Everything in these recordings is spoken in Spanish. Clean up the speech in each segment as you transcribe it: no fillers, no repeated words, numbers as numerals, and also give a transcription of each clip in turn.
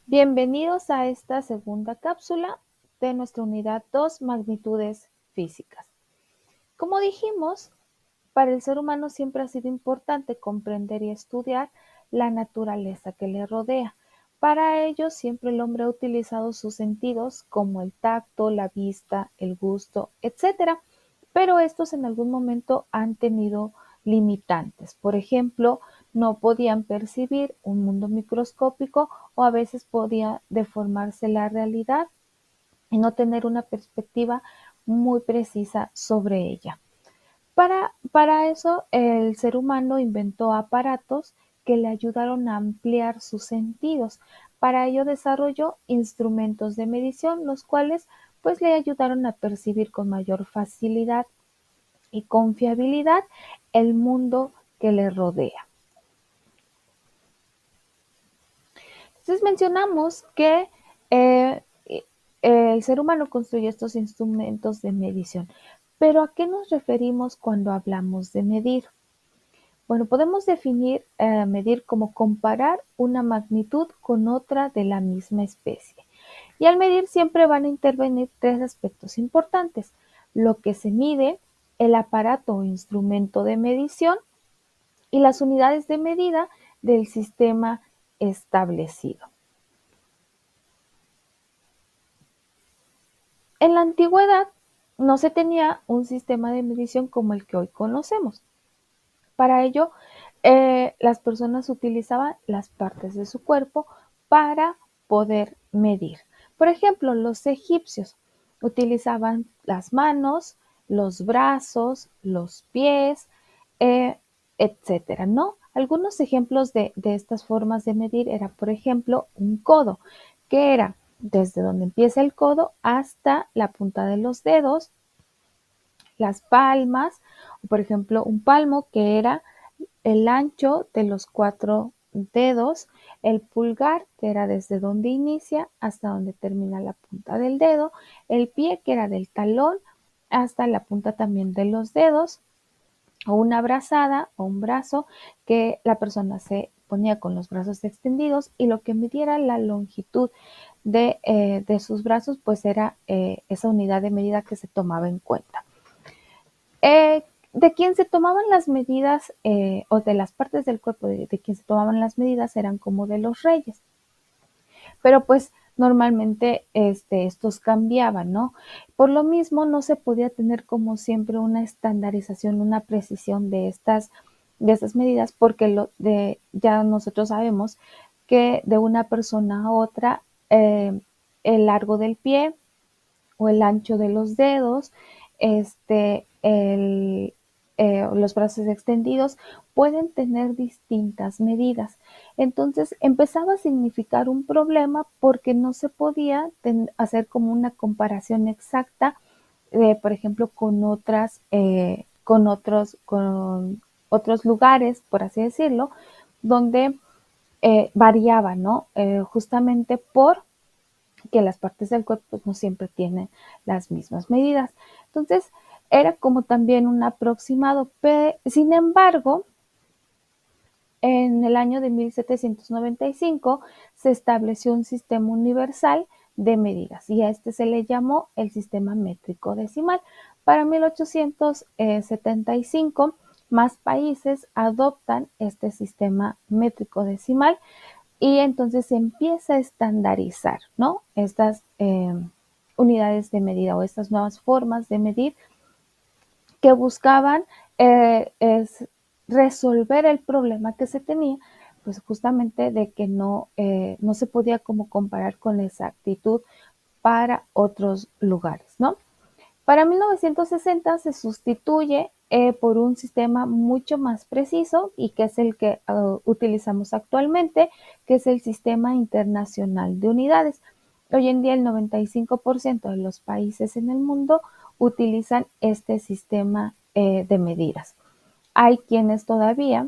Bienvenidos a esta segunda cápsula de nuestra unidad 2, magnitudes físicas. Como dijimos, para el ser humano siempre ha sido importante comprender y estudiar la naturaleza que le rodea. Para ello, siempre el hombre ha utilizado sus sentidos como el tacto, la vista, el gusto, etcétera. Pero estos en algún momento han tenido limitantes. Por ejemplo, no podían percibir un mundo microscópico o a veces podía deformarse la realidad y no tener una perspectiva muy precisa sobre ella. Para eso, el ser humano inventó aparatos que le ayudaron a ampliar sus sentidos. Para ello desarrolló instrumentos de medición, los cuales pues le ayudaron a percibir con mayor facilidad y confiabilidad el mundo que le rodea. Entonces mencionamos que el ser humano construyó estos instrumentos de medición. Pero ¿a qué nos referimos cuando hablamos de medir? Bueno, podemos definir medir como comparar una magnitud con otra de la misma especie. Y al medir siempre van a intervenir tres aspectos importantes: lo que se mide, el aparato o instrumento de medición y las unidades de medida del sistema establecido. En la antigüedad no se tenía un sistema de medición como el que hoy conocemos. Para ello, las personas utilizaban las partes de su cuerpo para poder medir. Por ejemplo, los egipcios utilizaban las manos, los brazos, los pies, etcétera, ¿no? Algunos ejemplos de estas formas de medir era, por ejemplo, un codo, que era desde donde empieza el codo hasta la punta de los dedos, las palmas, por ejemplo, un palmo que era el ancho de los 4 dedos, el pulgar, que era desde donde inicia hasta donde termina la punta del dedo, el pie, que era del talón hasta la punta también de los dedos, o una brazada o un brazo que la persona se ponía con los brazos extendidos y lo que midiera la longitud de sus brazos, pues era esa unidad de medida que se tomaba en cuenta. De quien se tomaban las medidas o de las partes del cuerpo de quien se tomaban las medidas eran como de los reyes. Pero pues normalmente estos cambiaban, ¿no? Por lo mismo no se podía tener como siempre una estandarización, una precisión de estas medidas, porque ya nosotros sabemos que de una persona a otra el largo del pie o el ancho de los dedos, los brazos extendidos pueden tener distintas medidas. Entonces empezaba a significar un problema porque no se podía hacer como una comparación exacta, por ejemplo, con otros lugares, por así decirlo, donde variaba, ¿no? Justamente por que las partes del cuerpo pues, no siempre tienen las mismas medidas. Entonces, era como también un aproximado. Sin embargo, en el año de 1795 se estableció un sistema universal de medidas y a este se le llamó el sistema métrico decimal. Para 1875, más países adoptan este sistema métrico decimal y entonces se empieza a estandarizar, ¿no? Estas unidades de medida o estas nuevas formas de medir que buscaban es resolver el problema que se tenía, pues justamente de que no se podía como comparar con exactitud para otros lugares, ¿no? Para 1960 se sustituye por un sistema mucho más preciso y que es el que utilizamos actualmente, que es el Sistema Internacional de Unidades. Hoy en día el 95% de los países en el mundo utilizan este sistema de medidas. Hay quienes todavía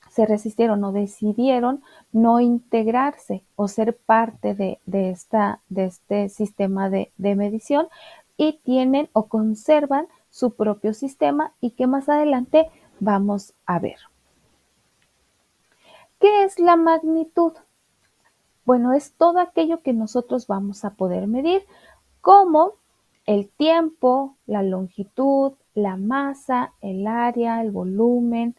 se resistieron o decidieron no integrarse o ser parte de este sistema de medición y tienen o conservan su propio sistema y que más adelante vamos a ver. ¿Qué es la magnitud? Bueno, es todo aquello que nosotros vamos a poder medir, como el tiempo, la longitud, la masa, el área, el volumen,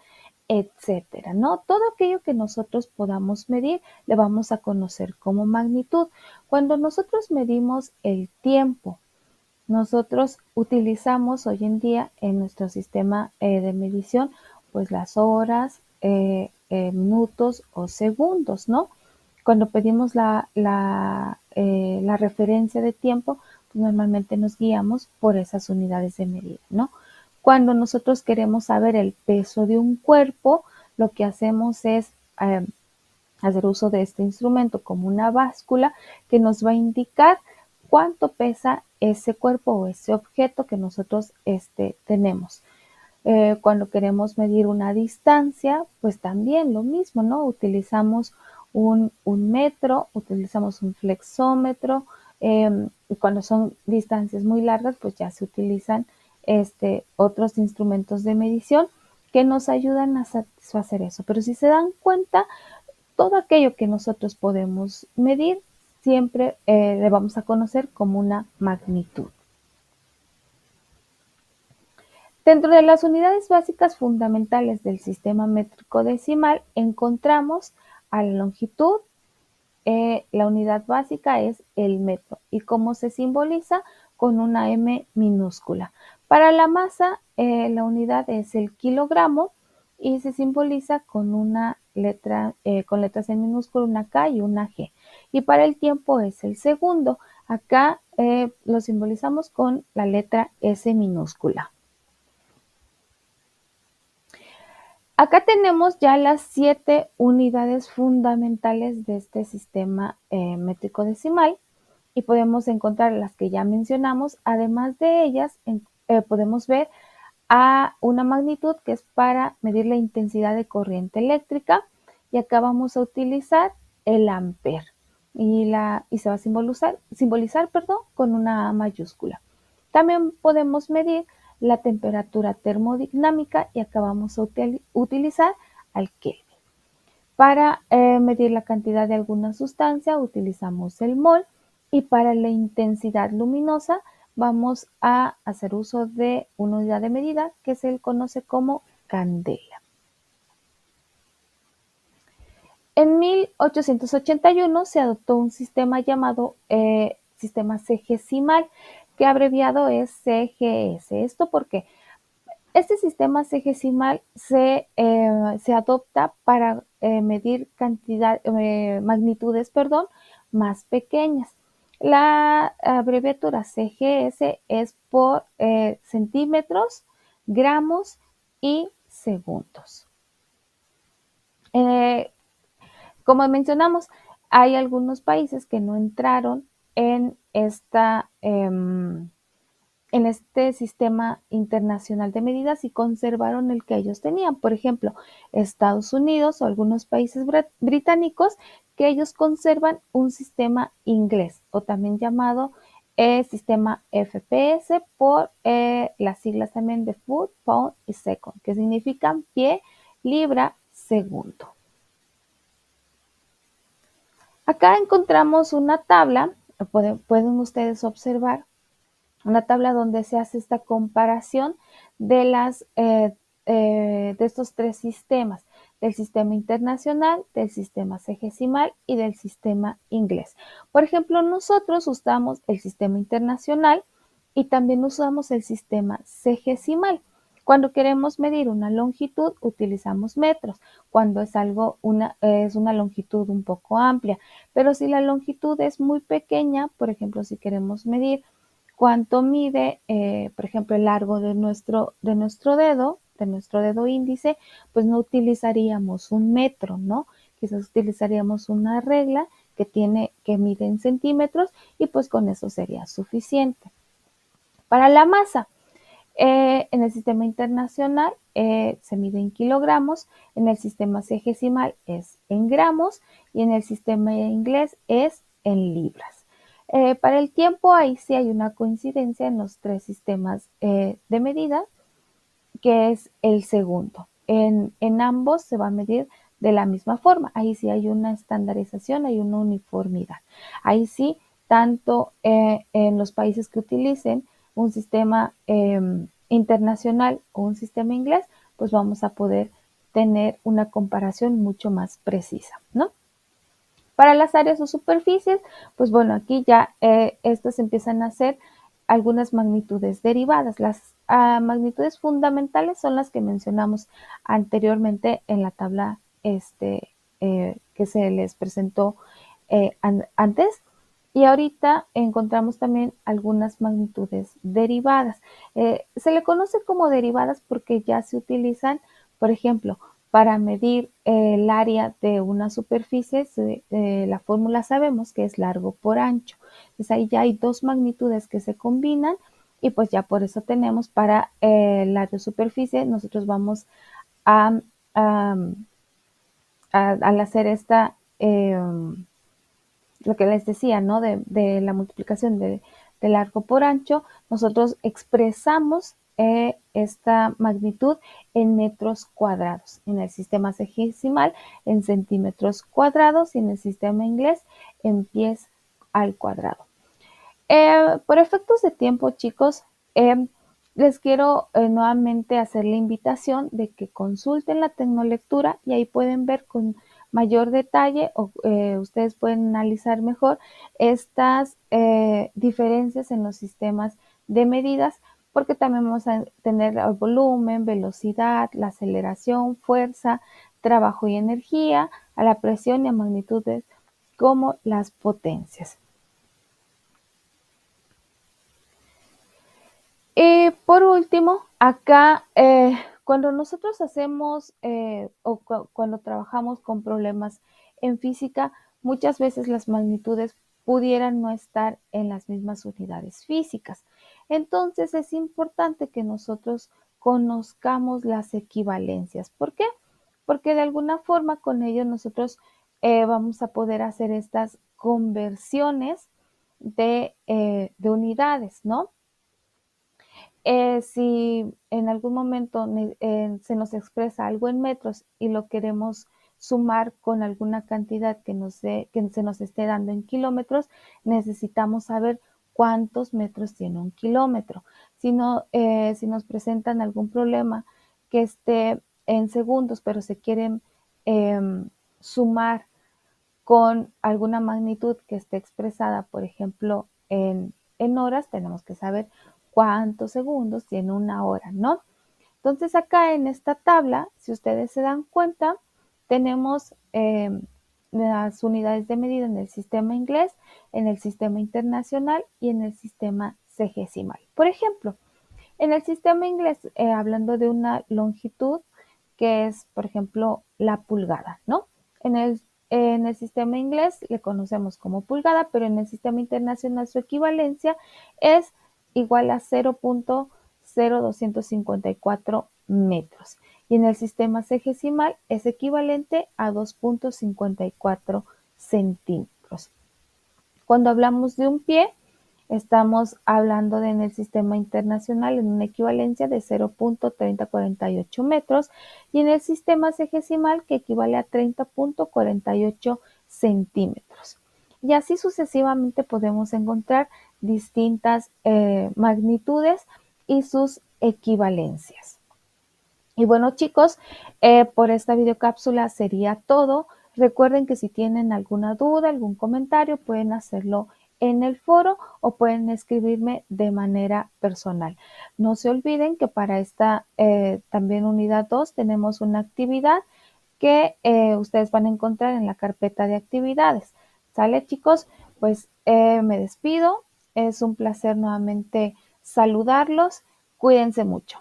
etcétera, ¿no? Todo aquello que nosotros podamos medir le vamos a conocer como magnitud. Cuando nosotros medimos el tiempo, nosotros utilizamos hoy en día en nuestro sistema de medición, pues las horas, minutos o segundos, ¿no? Cuando pedimos la referencia de tiempo, pues normalmente nos guiamos por esas unidades de medida, ¿no? Cuando nosotros queremos saber el peso de un cuerpo, lo que hacemos es hacer uso de este instrumento como una báscula que nos va a indicar cuánto pesa ese cuerpo o ese objeto que nosotros tenemos. Cuando queremos medir una distancia, pues también lo mismo, ¿no? Utilizamos un metro, utilizamos un flexómetro, y cuando son distancias muy largas, pues ya se utilizan otros instrumentos de medición que nos ayudan a satisfacer eso. Pero si se dan cuenta, todo aquello que nosotros podemos medir siempre le vamos a conocer como una magnitud. Dentro de las unidades básicas fundamentales del sistema métrico decimal encontramos a la longitud. La unidad básica es el metro y cómo se simboliza con una M minúscula. Para la masa, la unidad es el kilogramo y se simboliza con una letra, con letras en minúscula, una K y una G. Y para el tiempo es el segundo. Acá lo simbolizamos con la letra S minúscula. Acá tenemos ya las 7 unidades fundamentales de este sistema métrico decimal y podemos encontrar las que ya mencionamos. Además de ellas, podemos ver a una magnitud que es para medir la intensidad de corriente eléctrica y acá vamos a utilizar el ampere y se va a simbolizar con una A mayúscula. También podemos medir la temperatura termodinámica y acá vamos a utilizar al Kelvin. Para medir la cantidad de alguna sustancia utilizamos el mol y para la intensidad luminosa vamos a hacer uso de una unidad de medida que se conoce como candela. En 1881 se adoptó un sistema llamado sistema segesimal, que abreviado es CGS. ¿Esto por qué? Este sistema segesimal se adopta para medir magnitudes más pequeñas. La abreviatura CGS es por centímetros, gramos y segundos. Como mencionamos, hay algunos países que no entraron en este sistema internacional de medidas y conservaron el que ellos tenían. Por ejemplo, Estados Unidos o algunos países británicos que ellos conservan un sistema inglés o también llamado sistema FPS por las siglas también de foot, pound y second, que significan pie, libra, segundo. Acá encontramos una tabla, pueden ustedes observar una tabla donde se hace esta comparación de estos 3 sistemas, del sistema internacional, del sistema segesimal y del sistema inglés. Por ejemplo, nosotros usamos el sistema internacional y también usamos el sistema segesimal. Cuando queremos medir una longitud, utilizamos metros. Cuando es una longitud un poco amplia, pero si la longitud es muy pequeña, por ejemplo, si queremos medir cuánto mide, por ejemplo, el largo de nuestro dedo índice, pues no utilizaríamos un metro, ¿no? Quizás utilizaríamos una regla que mide en centímetros y pues con eso sería suficiente. Para la masa, en el sistema internacional se mide en kilogramos, en el sistema segesimal es en gramos y en el sistema inglés es en libras. Para el tiempo, ahí sí hay una coincidencia en los 3 sistemas de medida, que es el segundo. En ambos se va a medir de la misma forma. Ahí sí hay una estandarización, hay una uniformidad. Ahí sí, tanto en los países que utilicen un sistema internacional o un sistema inglés, pues vamos a poder tener una comparación mucho más precisa, ¿no? Para las áreas o superficies, pues bueno, aquí ya estas empiezan a ser algunas magnitudes derivadas. Las magnitudes fundamentales son las que mencionamos anteriormente en la tabla que se les presentó antes. Y ahorita encontramos también algunas magnitudes derivadas. Se le conoce como derivadas porque ya se utilizan, por ejemplo, para medir el área de una superficie, la fórmula sabemos que es largo por ancho. Entonces ahí ya hay dos magnitudes que se combinan y pues ya por eso tenemos para el área de superficie, nosotros vamos a, a, al hacer lo que les decía, ¿no? De la multiplicación de largo por ancho, nosotros expresamos esta magnitud en metros cuadrados, en el sistema sexagesimal en centímetros cuadrados y en el sistema inglés en pies al cuadrado. Por efectos de tiempo, chicos, les quiero nuevamente hacer la invitación de que consulten la tecnolectura y ahí pueden ver con mayor detalle o ustedes pueden analizar mejor estas diferencias en los sistemas de medidas porque también vamos a tener el volumen, velocidad, la aceleración, fuerza, trabajo y energía, a la presión y a magnitudes como las potencias. Y por último, acá, cuando nosotros hacemos cuando trabajamos con problemas en física, muchas veces las magnitudes pudieran no estar en las mismas unidades físicas. Entonces es importante que nosotros conozcamos las equivalencias. ¿Por qué? Porque de alguna forma con ello nosotros vamos a poder hacer estas conversiones de unidades, ¿no? Si en algún momento se nos expresa algo en metros y lo queremos sumar con alguna cantidad que se nos esté dando en kilómetros, necesitamos saber cuántos metros tiene un kilómetro. Si nos presentan algún problema que esté en segundos, pero se quieren sumar con alguna magnitud que esté expresada, por ejemplo, en horas, tenemos que saber cuántos segundos tiene una hora, ¿no? Entonces acá en esta tabla, si ustedes se dan cuenta, tenemos las unidades de medida en el sistema inglés, en el sistema internacional y en el sistema sexagesimal. Por ejemplo, en el sistema inglés, hablando de una longitud que es, por ejemplo, la pulgada, ¿no? En el, en el sistema inglés le conocemos como pulgada, pero en el sistema internacional su equivalencia es igual a 0.0254 metros. Y en el sistema sexagesimal es equivalente a 2.54 centímetros. Cuando hablamos de un pie, estamos hablando de en el sistema internacional en una equivalencia de 0.3048 metros y en el sistema sexagesimal que equivale a 30.48 centímetros. Y así sucesivamente podemos encontrar distintas magnitudes y sus equivalencias. Y bueno, chicos, por esta videocápsula sería todo. Recuerden que si tienen alguna duda, algún comentario, pueden hacerlo en el foro o pueden escribirme de manera personal. No se olviden que para esta también unidad 2 tenemos una actividad que ustedes van a encontrar en la carpeta de actividades. ¿Sale, chicos? Pues me despido. Es un placer nuevamente saludarlos. Cuídense mucho.